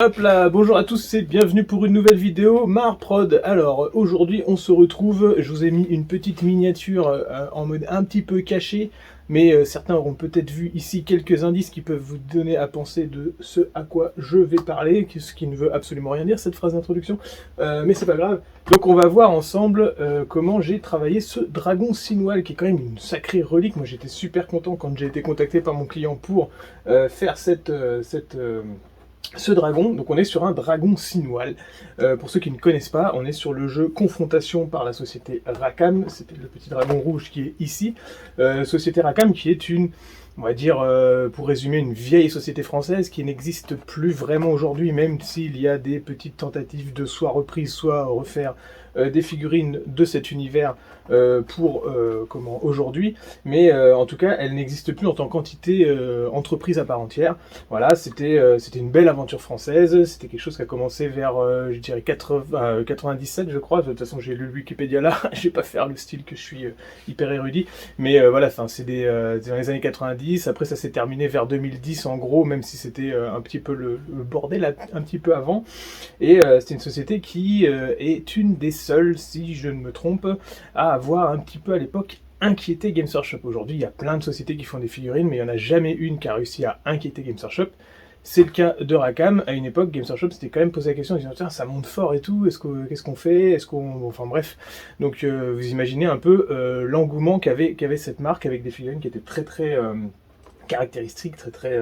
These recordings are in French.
Hop là, bonjour à tous et bienvenue pour une nouvelle vidéo Marprod. Alors aujourd'hui on se retrouve, je vous ai mis une petite miniature en mode un petit peu caché, mais certains auront peut-être vu ici quelques indices qui peuvent vous donner à penser de ce à quoi je vais parler, ce qui ne veut absolument rien dire cette phrase d'introduction, mais c'est pas grave. Donc on va voir ensemble comment j'ai travaillé ce dragon sinoal qui est quand même une sacrée relique. Moi j'étais super content quand j'ai été contacté par mon client pour faire ce dragon. Donc on est sur un dragon sinoal. Pour ceux qui ne connaissent pas, on est sur le jeu Confrontation par la société Rackham. C'était le petit dragon rouge qui est ici. Société Rackham qui est une, on va dire, pour résumer, une vieille société française qui n'existe plus vraiment aujourd'hui, même s'il y a des petites tentatives de soit reprise, soit refaire des figurines de cet univers pour aujourd'hui, mais en tout cas elle n'existe plus en tant qu'entité entreprise à part entière. Voilà, c'était une belle aventure française, c'était quelque chose qui a commencé vers je dirais 97 je crois. De toute façon j'ai lu le Wikipédia là, je vais pas faire le style que je suis hyper érudit, mais voilà, c'est dans les années 90, après ça s'est terminé vers 2010 en gros, même si c'était un petit peu le bordel un petit peu avant, et c'est une société qui est une des seules, si je ne me trompe, à avoir un petit peu à l'époque inquiété Games Workshop. Aujourd'hui, il y a plein de sociétés qui font des figurines, mais il n'y en a jamais une qui a réussi à inquiéter Games Workshop. C'est le cas de Rackham. À une époque, Games Workshop s'était quand même posé la question en disant tiens, ça monte fort et tout, qu'est-ce qu'on fait, enfin bref. Donc vous imaginez un peu l'engouement qu'avait cette marque avec des figurines qui étaient très très caractéristiques, très très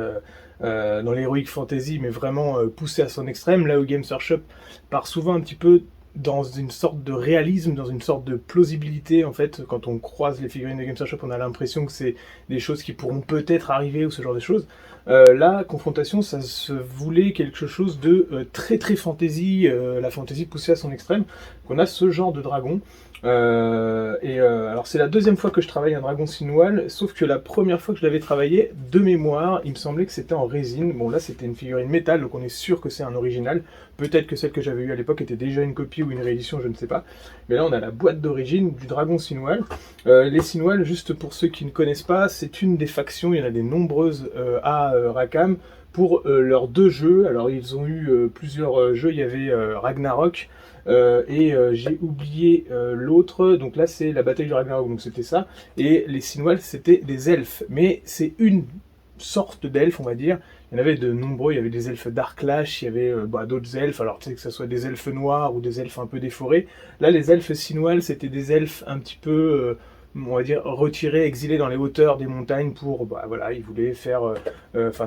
dans l'heroic fantasy, mais vraiment poussé à son extrême, là où Games Workshop part souvent un petit peu dans une sorte de réalisme, dans une sorte de plausibilité. En fait, quand on croise les figurines de Games Workshop, on a l'impression que c'est des choses qui pourront peut-être arriver, ou ce genre de choses. Là, Confrontation, ça se voulait quelque chose de très très fantasy, la fantasy poussée à son extrême. On a ce genre de dragon. Alors c'est la deuxième fois que je travaille un dragon sinoal, sauf que la première fois que je l'avais travaillé, de mémoire, il me semblait que c'était en résine. Bon là c'était une figurine métal, donc on est sûr que c'est un original. Peut-être que celle que j'avais eue à l'époque était déjà une copie ou une réédition, je ne sais pas. Mais là on a la boîte d'origine du dragon sinoal. Les sinoal, juste pour ceux qui ne connaissent pas, c'est une des factions, il y en a des nombreuses à Rackham, pour leurs deux jeux. Alors ils ont eu plusieurs jeux, il y avait Ragnarok, j'ai oublié l'autre, donc là c'est la bataille du Ragnarok, donc c'était ça, et les Sinoal c'était des elfes, mais c'est une sorte d'elfes on va dire. Il y en avait de nombreux, il y avait des elfes Darklash, il y avait d'autres elfes, alors tu sais que ce soit des elfes noirs ou des elfes un peu déforés. Là les elfes Sinoal c'était des elfes un petit peu on va dire retirés, exilés dans les hauteurs des montagnes pour, voilà, ils voulaient faire,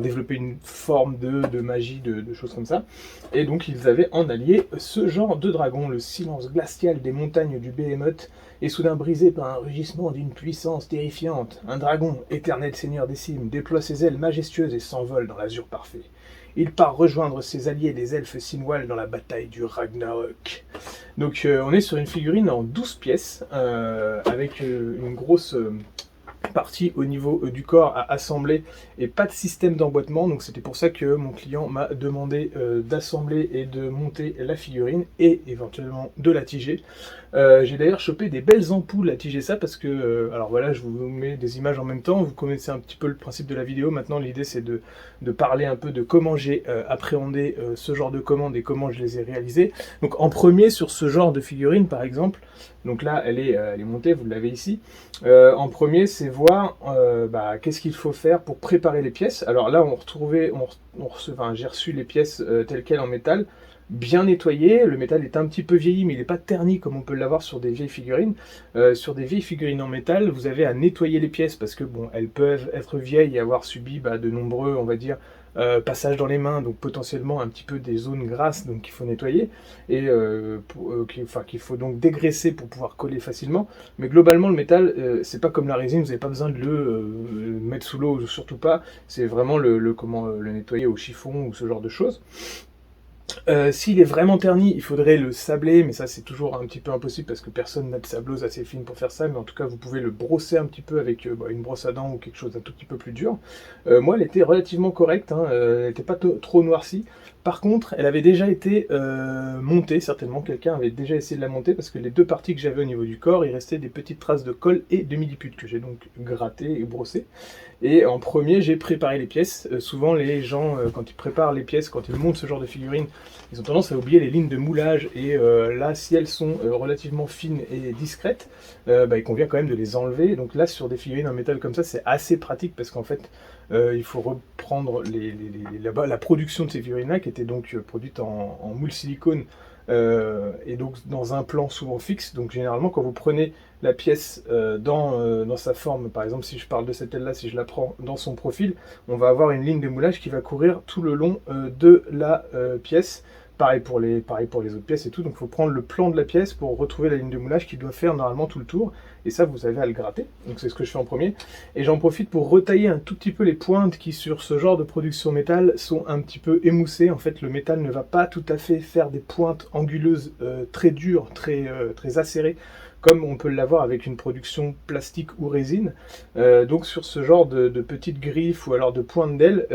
développer une forme de magie, de choses comme ça. Et donc ils avaient en allié ce genre de dragon, le silence glacial des montagnes du Behemoth est soudain brisé par un rugissement d'une puissance terrifiante. Un dragon, éternel seigneur des cimes, déploie ses ailes majestueuses et s'envole dans l'azur parfait. Il part rejoindre ses alliés les elfes sinoal dans la bataille du Ragnarok. Donc on est sur une figurine en 12 pièces, avec une grosse partie au niveau du corps à assembler et pas de système d'emboîtement, donc c'était pour ça que mon client m'a demandé d'assembler et de monter la figurine et éventuellement de la tiger. J'ai d'ailleurs chopé des belles ampoules à tiger ça parce que, alors voilà, je vous mets des images en même temps, vous connaissez un petit peu le principe de la vidéo. Maintenant l'idée c'est de parler un peu de comment j'ai appréhendé ce genre de commandes et comment je les ai réalisées. Donc en premier sur ce genre de figurine par exemple, donc là elle est montée, vous l'avez ici. En premier c'est voir qu'est-ce qu'il faut faire pour préparer les pièces. Alors là j'ai reçu les pièces telles quelles en métal, bien nettoyé. Le métal est un petit peu vieilli, mais il n'est pas terni comme on peut l'avoir sur des vieilles figurines. Sur des vieilles figurines en métal, vous avez à nettoyer les pièces parce que bon, elles peuvent être vieilles et avoir subi de nombreux, on va dire, passages dans les mains, donc potentiellement un petit peu des zones grasses, donc qu'il faut nettoyer et qu'il faut donc dégraisser pour pouvoir coller facilement. Mais globalement, le métal, c'est pas comme la résine, vous n'avez pas besoin de le mettre sous l'eau, surtout pas. C'est vraiment le nettoyer au chiffon ou ce genre de choses. S'il est vraiment terni, il faudrait le sabler, mais ça c'est toujours un petit peu impossible parce que personne n'a de sableuse assez fine pour faire ça, mais en tout cas vous pouvez le brosser un petit peu avec une brosse à dents ou quelque chose d'un tout petit peu plus dur. Moi elle était relativement correcte, hein, elle n'était pas trop noircie, Par contre, elle avait déjà été montée, certainement quelqu'un avait déjà essayé de la monter, parce que les deux parties que j'avais au niveau du corps, il restait des petites traces de colle et de millipute que j'ai donc gratté et brossé. Et en premier, j'ai préparé les pièces. Souvent, les gens, quand ils préparent les pièces, quand ils montent ce genre de figurines, ils ont tendance à oublier les lignes de moulage. Et là, si elles sont relativement fines et discrètes, il convient quand même de les enlever. Donc là, sur des figurines en métal comme ça, c'est assez pratique parce qu'en fait, il faut reprendre la production de ces figurines-là, qui étaient donc produites en moule silicone, et donc dans un plan souvent fixe. Donc généralement, quand vous prenez la pièce dans sa forme, par exemple si je parle de cette aile-là, si je la prends dans son profil, on va avoir une ligne de moulage qui va courir tout le long de la pièce. Pareil pour les autres pièces et tout, donc il faut prendre le plan de la pièce pour retrouver la ligne de moulage qui doit faire normalement tout le tour, et ça vous avez à le gratter, donc c'est ce que je fais en premier. Et j'en profite pour retailler un tout petit peu les pointes qui sur ce genre de production métal sont un petit peu émoussées. En fait le métal ne va pas tout à fait faire des pointes anguleuses très dures, très acérées, comme on peut l'avoir avec une production plastique ou résine. Donc sur ce genre de petites griffes ou alors de pointes d'aile,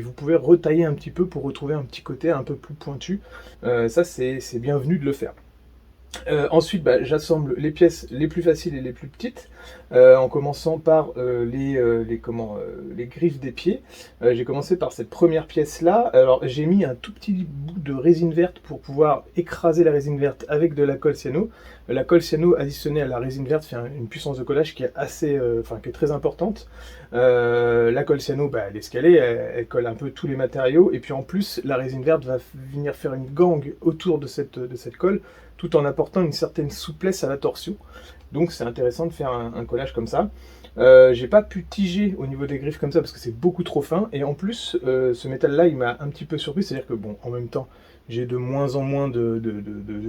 vous pouvez retailler un petit peu pour retrouver un petit côté un peu plus pointu. Ça c'est bienvenu de le faire. Ensuite, j'assemble les pièces les plus faciles et les plus petites, en commençant par les griffes des pieds. J'ai commencé par cette première pièce-là. Alors, j'ai mis un tout petit bout de résine verte pour pouvoir écraser la résine verte avec de la colle cyano. La colle cyano additionnée à la résine verte fait une puissance de collage qui est qui est très importante. La colle cyano, elle est scalée, elle colle un peu tous les matériaux, et puis en plus, la résine verte va venir faire une gangue autour de cette colle, tout en apportant une certaine souplesse à la torsion. Donc c'est intéressant de faire un collage comme ça. J'ai pas pu tiger au niveau des griffes comme ça parce que c'est beaucoup trop fin, et en plus ce métal là il m'a un petit peu surpris, c'est à dire que bon, en même temps j'ai de moins en moins de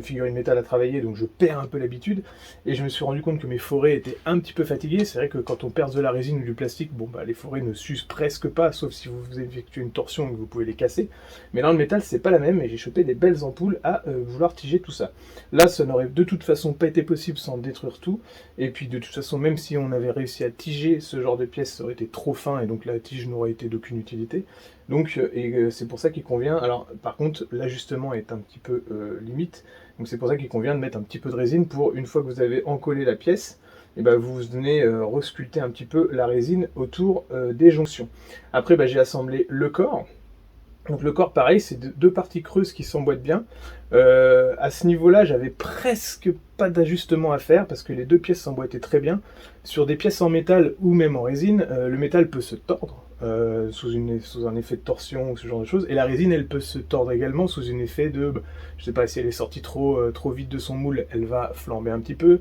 figurines métal à travailler, donc je perds un peu l'habitude, et je me suis rendu compte que mes forêts étaient un petit peu fatiguées. C'est vrai que quand on perce de la résine ou du plastique, les forêts ne s'usent presque pas, sauf si vous effectuez une torsion et que vous pouvez les casser. Mais dans le métal, c'est pas la même, et j'ai chopé des belles ampoules à vouloir tiger tout ça. Là, ça n'aurait de toute façon pas été possible sans détruire tout, et puis de toute façon, même si on avait réussi à tiger ce genre de pièces, ça aurait été trop fin, et donc la tige n'aurait été d'aucune utilité. Donc, c'est pour ça qu'il convient. Alors, par contre, l'ajustement est un petit peu limite. Donc, c'est pour ça qu'il convient de mettre un petit peu de résine pour, une fois que vous avez encollé la pièce, vous venez resculpter un petit peu la résine autour des jonctions. Après, j'ai assemblé le corps. Donc le corps, pareil, c'est deux parties creuses qui s'emboîtent bien. À ce niveau-là, j'avais presque pas d'ajustement à faire parce que les deux pièces s'emboîtaient très bien. Sur des pièces en métal ou même en résine, le métal peut se tordre sous un effet de torsion ou ce genre de choses. Et la résine, elle peut se tordre également sous un effet de, je sais pas, si elle est sortie trop vite de son moule, elle va flamber un petit peu.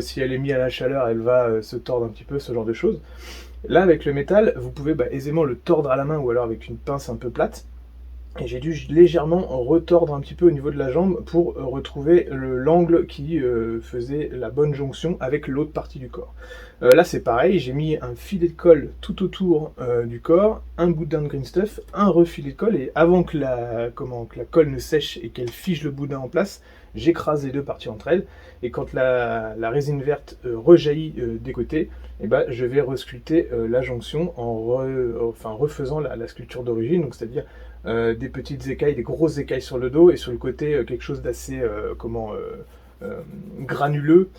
Si elle est mise à la chaleur, elle va se tordre un petit peu, ce genre de choses. Là, avec le métal, vous pouvez aisément le tordre à la main ou alors avec une pince un peu plate. Et j'ai dû légèrement retordre un petit peu au niveau de la jambe pour retrouver l'angle qui faisait la bonne jonction avec l'autre partie du corps. Là c'est pareil, j'ai mis un filet de colle tout autour du corps, un boudin de green stuff, un refilet de colle, et avant que la colle ne sèche et qu'elle fige le boudin en place, j'écrase les deux parties entre elles, et quand la résine verte rejaillit des côtés, je vais resculpter la jonction en refaisant la sculpture d'origine, donc c'est-à-dire des petites écailles, des grosses écailles sur le dos, et sur le côté quelque chose d'assez granuleux.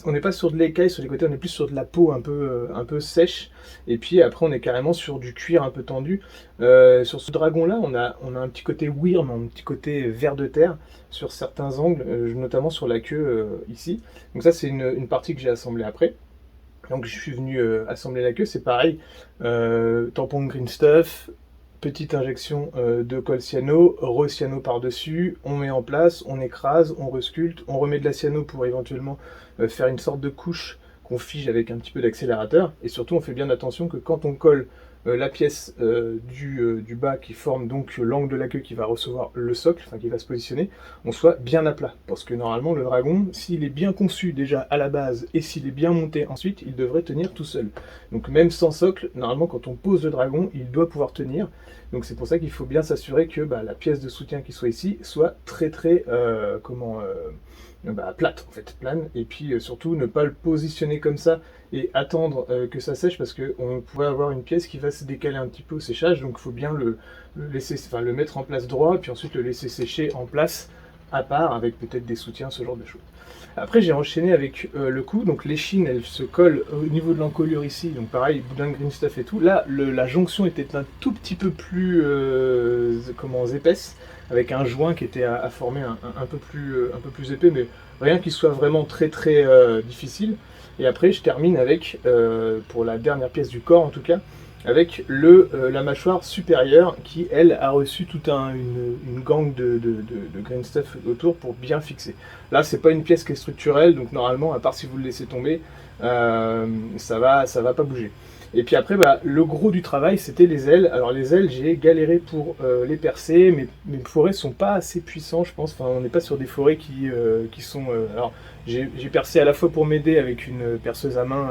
On n'est pas sur de l'écaille sur les côtés, on est plus sur de la peau un peu sèche, et puis après on est carrément sur du cuir un peu tendu. Sur ce dragon là on a un petit côté wyrm, un petit côté ver de terre sur certains angles, notamment sur la queue ici. Donc ça c'est une partie que j'ai assemblée après. Donc je suis venu assembler la queue, c'est pareil, tampon de green stuff, petite injection de colle cyano, re-cyano par-dessus, on met en place, on écrase, on resculpte, on remet de la cyano pour éventuellement faire une sorte de couche qu'on fige avec un petit peu d'accélérateur, et surtout on fait bien attention que quand on colle la pièce du bas qui forme donc l'angle de la queue qui va recevoir le socle, qui va se positionner, on soit bien à plat. Parce que normalement le dragon, s'il est bien conçu déjà à la base et s'il est bien monté ensuite, il devrait tenir tout seul. Donc même sans socle, normalement quand on pose le dragon, il doit pouvoir tenir. Donc c'est pour ça qu'il faut bien s'assurer que la pièce de soutien qui soit ici soit très plate, en fait, plane, et puis surtout ne pas le positionner comme ça et attendre que ça sèche, parce qu'on pourrait avoir une pièce qui va se décaler un petit peu au séchage, donc il faut bien le laisser, enfin, le mettre en place droit, puis ensuite le laisser sécher en place à part, avec peut-être des soutiens, ce genre de choses. Après, j'ai enchaîné avec le cou, donc l'échine, elle se colle au niveau de l'encolure ici, donc pareil, boudin de green stuff et tout. Là, la jonction était un tout petit peu plus épaisse, avec un joint qui était à former un peu plus épais, mais rien qui soit vraiment très très difficile. Et après, je termine avec, pour la dernière pièce du corps en tout cas, avec la mâchoire supérieure qui, elle, a reçu toute une gangue de green stuff autour pour bien fixer. Là, c'est pas une pièce qui est structurelle, donc normalement, à part si vous le laissez tomber, ça va pas bouger. Et puis après, le gros du travail, c'était les ailes. Alors les ailes, j'ai galéré pour les percer, mais mes forêts sont pas assez puissants, je pense. Enfin, on n'est pas sur des forêts qui sont... alors, j'ai percé à la fois pour m'aider avec une perceuse à main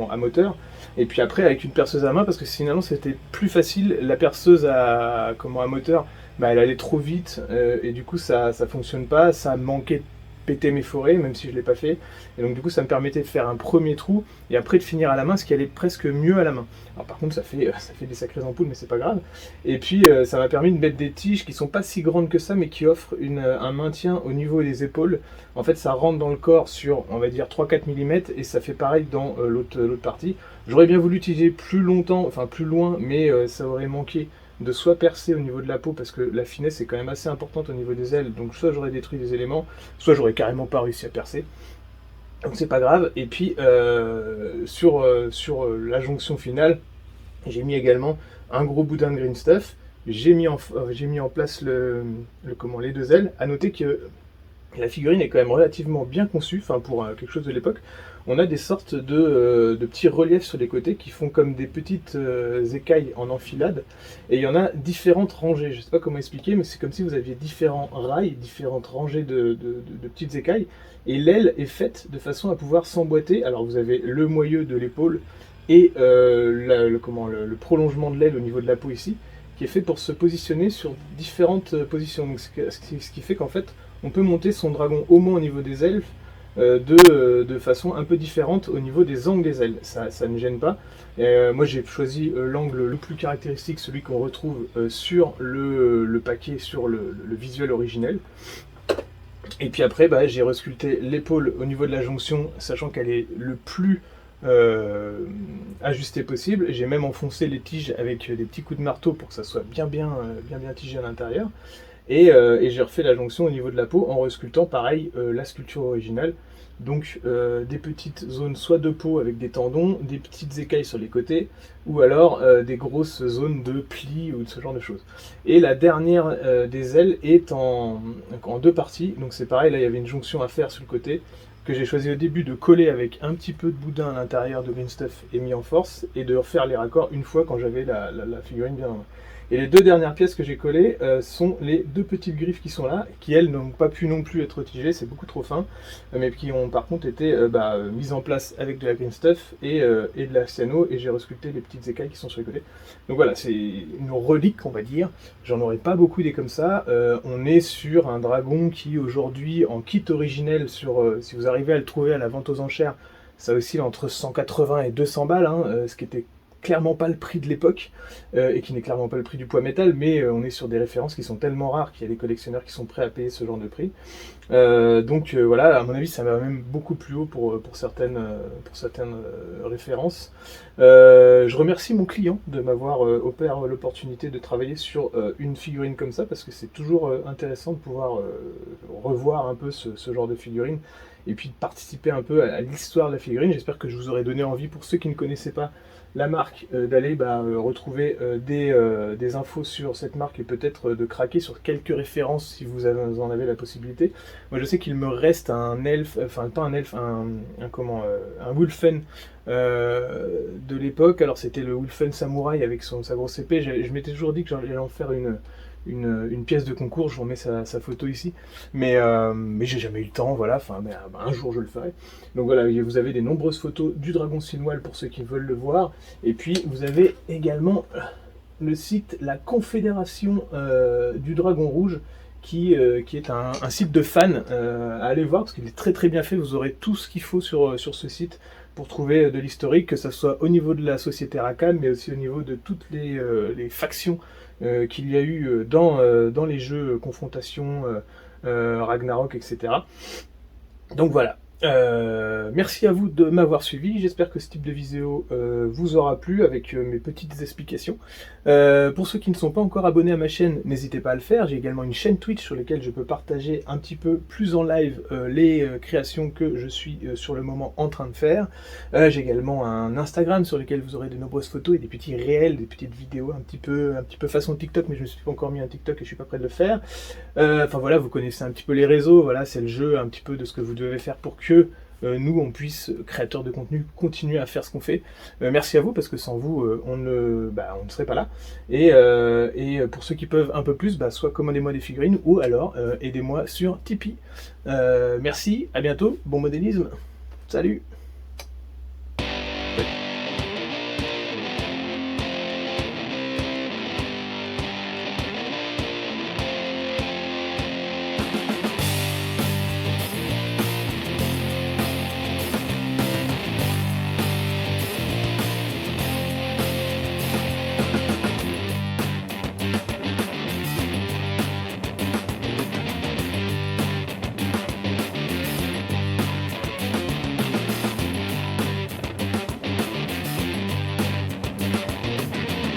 à moteur, et puis après avec une perceuse à main, parce que finalement c'était plus facile. La perceuse à moteur, elle allait trop vite, et du coup ça fonctionne pas, ça manquait de péter mes forêts, même si je l'ai pas fait. Et donc du coup ça me permettait de faire un premier trou, et après de finir à la main, ce qui allait presque mieux à la main. Alors par contre ça fait des sacrées ampoules, mais c'est pas grave. Et puis ça m'a permis de mettre des tiges qui sont pas si grandes que ça, mais qui offrent un maintien au niveau des épaules. En fait ça rentre dans le corps sur, on va dire, 3-4 mm, et ça fait pareil dans l'autre partie. J'aurais bien voulu utiliser plus longtemps, enfin plus loin, mais ça aurait manqué de soit percer au niveau de la peau, parce que la finesse est quand même assez importante au niveau des ailes, donc soit j'aurais détruit des éléments, soit j'aurais carrément pas réussi à percer. Donc c'est pas grave. Et puis sur la jonction finale, j'ai mis également un gros boudin de green stuff. J'ai mis en place les deux ailes. À noter que la figurine est quand même relativement bien conçue, enfin pour quelque chose de l'époque. On a des sortes de petits reliefs sur les côtés qui font comme des petites écailles en enfilade. Et il y en a différentes rangées. Je ne sais pas comment expliquer, mais c'est comme si vous aviez différents rails, différentes rangées de petites écailles. Et l'aile est faite de façon à pouvoir s'emboîter. Alors vous avez le moyeu de l'épaule et le prolongement de l'aile au niveau de la peau ici, qui est fait pour se positionner sur différentes positions. Donc, ce qui fait qu'en fait, on peut monter son dragon au moins au niveau des ailes, de façon un peu différente au niveau des angles des ailes. Ça ne gêne pas. Moi j'ai choisi l'angle le plus caractéristique, celui qu'on retrouve sur le paquet, sur le visuel originel. Et puis après, j'ai resculpté l'épaule au niveau de la jonction, sachant qu'elle est le plus ajustée possible. J'ai même enfoncé les tiges avec des petits coups de marteau pour que ça soit bien tigé à l'intérieur. Et j'ai refait la jonction au niveau de la peau en resculptant pareil la sculpture originale. Donc des petites zones soit de peau avec des tendons, des petites écailles sur les côtés, ou alors des grosses zones de plis ou de ce genre de choses. Et la dernière des ailes est en deux parties. Donc c'est pareil, là il y avait une jonction à faire sur le côté, que j'ai choisi au début de coller avec un petit peu de boudin à l'intérieur de green stuff et mis en force, et de refaire les raccords une fois quand j'avais la figurine bien en main. Et les deux dernières pièces que j'ai collées sont les deux petites griffes qui sont là, qui elles n'ont pas pu non plus être tigées, c'est beaucoup trop fin, mais qui ont par contre été mises en place avec de la green stuff et de la cyano, et j'ai resculpté les petites écailles qui sont sur les côtés. Donc voilà, c'est une relique, on va dire. J'en aurais pas beaucoup des comme ça. On est sur un dragon qui aujourd'hui, en kit originel, si vous arrivez à le trouver à la vente aux enchères, ça oscille entre 180 et 200 balles, ce qui était clairement pas le prix de l'époque, et qui n'est clairement pas le prix du poids métal, mais on est sur des références qui sont tellement rares qu'il y a des collectionneurs qui sont prêts à payer ce genre de prix. Donc voilà, à mon avis ça va même beaucoup plus haut pour certaines références. Je remercie mon client de m'avoir offert l'opportunité de travailler sur une figurine comme ça, parce que c'est toujours intéressant de pouvoir revoir un peu ce genre de figurine, et puis de participer un peu à l'histoire de la figurine. J'espère que je vous aurai donné envie, pour ceux qui ne connaissaient pas la marque, d'aller retrouver des infos sur cette marque, et peut-être de craquer sur quelques références si vous en avez la possibilité. Moi je sais qu'il me reste un elfe, enfin pas un elfe, un Wulfen de l'époque. Alors c'était le Wulfen samouraï avec sa grosse épée. Je m'étais toujours dit que j'allais en faire une pièce de concours. Je vous remets sa photo ici, mais j'ai jamais eu le temps, voilà. Enfin, mais un jour je le ferai. Donc voilà, vous avez des nombreuses photos du dragon Sinwall pour ceux qui veulent le voir, et puis vous avez également le site La Confédération du Dragon Rouge, qui est un site de fans à aller voir, parce qu'il est très très bien fait. Vous aurez tout ce qu'il faut sur ce site pour trouver de l'historique, que ce soit au niveau de la société Rackham, mais aussi au niveau de toutes les factions qu'il y a eu dans les jeux Confrontation, Ragnarok, etc. Donc voilà. Merci à vous de m'avoir suivi, j'espère que ce type de vidéo vous aura plu avec mes petites explications. Pour ceux qui ne sont pas encore abonnés à ma chaîne, n'hésitez pas à le faire. J'ai également une chaîne Twitch sur laquelle je peux partager un petit peu plus en live les créations que je suis sur le moment en train de faire. J'ai également un Instagram sur lequel vous aurez de nombreuses photos et des petits réels, des petites vidéos un petit peu façon TikTok, mais je ne me suis pas encore mis un TikTok et je suis pas prêt de le faire. Enfin voilà, vous connaissez un petit peu les réseaux, voilà, c'est le jeu un petit peu de ce que vous devez faire pour que nous, on puisse, créateurs de contenu, continuer à faire ce qu'on fait. Merci à vous, parce que sans vous, on ne serait pas là. Et pour ceux qui peuvent un peu plus, soit commandez-moi des figurines, ou alors aidez-moi sur Tipeee. Merci, à bientôt, bon modélisme, salut!